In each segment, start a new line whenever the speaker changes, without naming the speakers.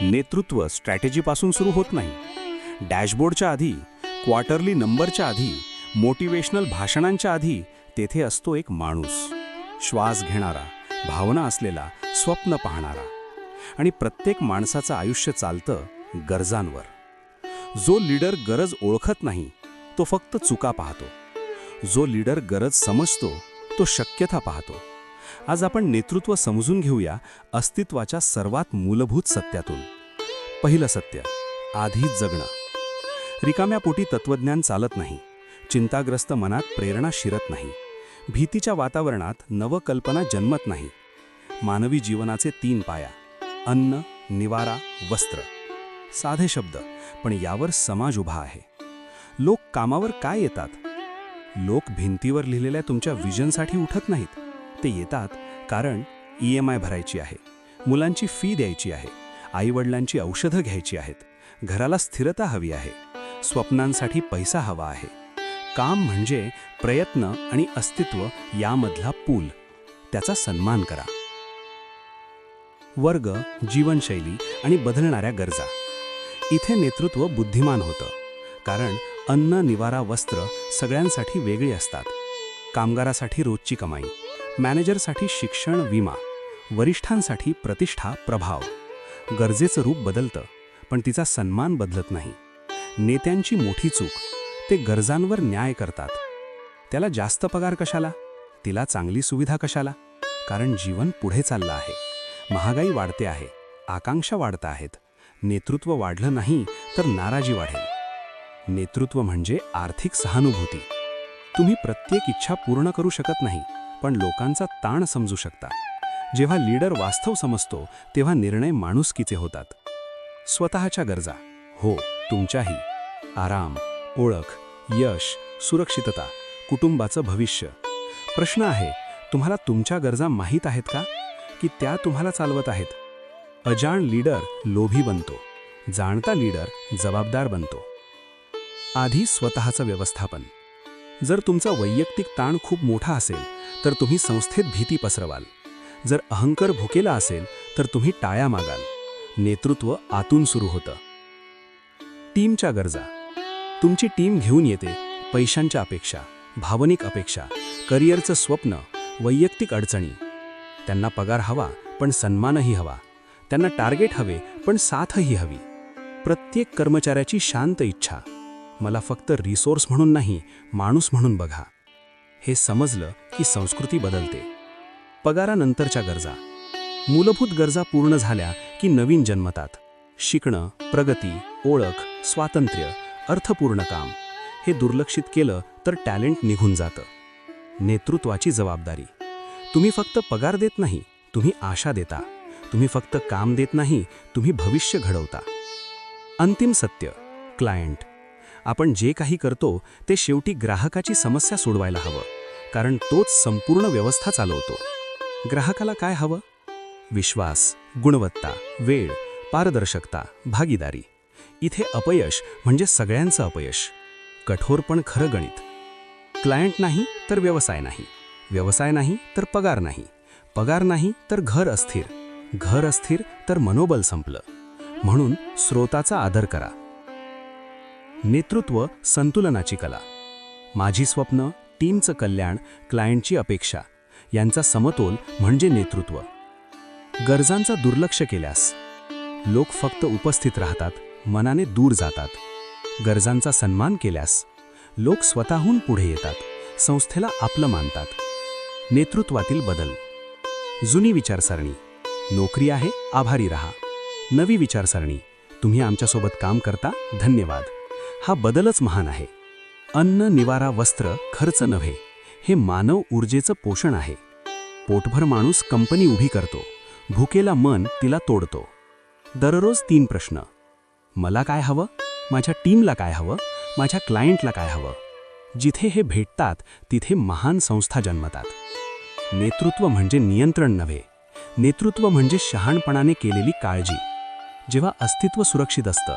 नेतृत्व स्ट्रॅटेजीपासून सुरू होत नाही. डॅशबोर्डच्या आधी, क्वार्टरली नंबरच्या आधी, मोटिवेशनल भाषणांच्या आधी तेथे असतो एक माणूस, श्वास घेणारा, भावना असलेला, स्वप्न पाहणारा. आणि प्रत्येक माणसाचं आयुष्य चालतं गरजांवर. जो लीडर गरज ओळखत नाही तो फक्त चुका पाहतो. जो लीडर गरज समजतो तो शक्यता पाहतो. आज आपण नेतृत्व समजून घेऊया अस्तित्वाच्या सर्वात मूलभूत सत्यातून. पहिलं सत्य, आधी जगणं. रिकाम्या पोटी तत्वज्ञान चालत नाही. चिंताग्रस्त मनात प्रेरणा शिरत नाही. भीतीच्या वातावरणात नवकल्पना जन्मत नाही. मानवी जीवनाचे 3 पाया: अन्न, निवारा, वस्त्र. साधे शब्द, पण यावर समाज उभा आहे. लोक कामावर काय येतात? लोक भिंतीवर लिहिलेल्या तुमच्या विजनसाठी उठत नाहीत. ते येतात कारण EMI भरायची आहे, मुलांची फी द्यायची आहे, आईवडिलांची औषधं घ्यायची आहेत, घराला स्थिरता हवी आहे, स्वप्नांसाठी पैसा हवा आहे. काम म्हणजे प्रयत्न आणि अस्तित्व यामधला पूल. त्याचा सन्मान करा. वर्ग, जीवनशैली आणि बदलणाऱ्या गरजा. इथे नेतृत्व बुद्धिमान होतं. कारण अन्न, निवारा, वस्त्र सगळ्यांसाठी वेगळी असतात. कामगारासाठी रोजची कमाई, मॅनेजरसाठी शिक्षण, विमा, वरिष्ठांसाठी प्रतिष्ठा, प्रभाव. गरजेचं रूप बदलतं, पण तिचा सन्मान बदलत नाही. नेत्यांची मोठी चूक, ते गरजांवर न्याय करतात. त्याला जास्त पगार कशाला? तिला चांगली सुविधा कशाला? कारण जीवन पुढे चाललं आहे. महागाई वाढते आहे, आकांक्षा वाढत आहेत. नेतृत्व वाढलं नाही तर नाराजी वाढेल. नेतृत्व म्हणजे आर्थिक सहानुभूती. तुम्ही प्रत्येक इच्छा पूर्ण करू शकत नाही, पण लोकांचा ताण समजू शकता. जेव्हा लीडर वास्तव समजतो तेव्हा निर्णय माणुसकीचे होतात. स्वतःच्या गरजा, हो तुमच्याही. आराम, ओळख, यश, सुरक्षितता, कुटुंबाचं भविष्य. प्रश्न आहे, तुम्हाला तुमच्या गरजा माहीत आहेत का? की त्या तुम्हाला चालवत आहेत? अजाण लीडर लोभी बनतो, जाणता लीडर जबाबदार बनतो. आधी स्वतःचं व्यवस्थापन. जर तुमचा वैयक्तिक ताण खूप मोठा असेल तर तुम्ही संस्थेत भीती पसरवाल. जर अहंकार भुकेला असेल तर तुम्ही टाळ्या मागाल. नेतृत्व आतून सुरू होतं. टीमच्या गरजा. तुमची टीम घेऊन येते पैशांच्या अपेक्षा, भावनिक अपेक्षा, करिअरचं स्वप्न, वैयक्तिक अडचणी. त्यांना पगार हवा पण सन्मानही हवा. त्यांना टार्गेट हवे पण साथही हवी. प्रत्येक कर्मचाऱ्याची शांत इच्छा, मला फक्त रिसोर्स म्हणून नाही, माणूस म्हणून बघा. हे समजलं की संस्कृती बदलते. पगारानंतरच्या गरजा. मूलभूत गरजा पूर्ण झाल्या की नवीन जन्मतात. शिकणं, प्रगती, ओळख, स्वातंत्र्य, अर्थपूर्ण काम. हे दुर्लक्षित केलं तर टॅलेंट निघून जातं. नेतृत्वाची जबाबदारी. तुम्ही फक्त पगार देत नाही, तुम्ही आशा देता. तुम्ही फक्त काम देत नाही, तुम्ही भविष्य घडवता. अंतिम सत्य, क्लायंट. आपण जे काही करतो ते शेवटी ग्राहकाची समस्या सोडवायला हवं, कारण तोच संपूर्ण व्यवस्था चालवतो. ग्राहकाला काय हवं? विश्वास, गुणवत्ता, वेळ, पारदर्शकता, भागीदारी. इथे अपयश म्हणजे सगळ्यांचं अपयश. कठोर पण खरं गणित. क्लायंट नाही तर व्यवसाय नाही, व्यवसाय नाही तर पगार नाही, पगार नाही तर घर अस्थिर, घर अस्थिर तर मनोबल संपलं. म्हणून स्रोताचा आदर करा. नेतृत्व संतुलनाची कला. माझी स्वप्न, टीमचं कल्याण, क्लायंटची अपेक्षा यांचा समतोल म्हणजे नेतृत्व. गरजांचा दुर्लक्ष केल्यास लोक फक्त उपस्थित राहतात, मनाने दूर जातात. गरजांचा सन्मान केल्यास लोक स्वतःहून पुढे येतात, संस्थेला आपलं मानतात. नेतृत्वातील बदल. जुनी विचारसरणी, नोकरी आहे, आभारी रहा. नवी विचारसरणी, तुम्ही आमच्यासोबत काम करता, धन्यवाद. हा बदलच महान आहे. अन्न, निवारा, वस्त्र खर्च नव्हे, हे मानव ऊर्जेचं पोषण आहे. पोटभर माणूस कंपनी उभी करतो, भुकेला मन तिला तोडतो. दररोज 3 प्रश्न. मला काय हवं? माझ्या टीमला काय हवं? माझ्या क्लायंटला काय हवं? जिथे हे भेटतात तिथे महान संस्था जन्मतात. नेतृत्व म्हणजे नियंत्रण नव्हे, नेतृत्व म्हणजे शहाणपणाने केलेली काळजी. जेव्हा अस्तित्व सुरक्षित असतं,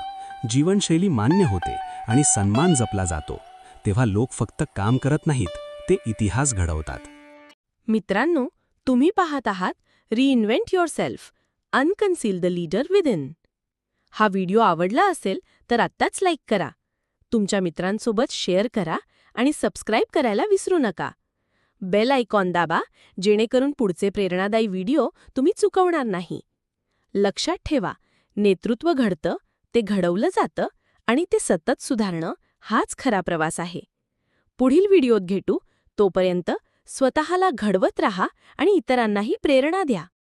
जीवनशैली मान्य होते आणि सन्मान जपला जातो, तेव्हा लोक फक्त काम करत नाहीत, ते इतिहास घडवतात.
मित्रांनो, तुम्ही पाहत आहात reinvent yourself, unconceal the leader within. हा व्हिडिओ आवडला असेल तर आत्ताच लाईक करा. तुमच्या मित्रांसोबत शेअर करा आणि सबस्क्राईब करायला विसरू नका. बेल आयकॉन दाबा जेणेकरून पुढचे प्रेरणादायी व्हिडिओ तुम्ही चुकवणार नाही. लक्षात ठेवा, नेतृत्व घडतं, ते घडवलं जातं आणि ते सतत सुधारणं हाच खरा प्रवास आहे. पुढील व्हिडिओत भेटू. तोपर्यंत स्वतःला घडवत राहा आणि इतरांनाही प्रेरणा द्या.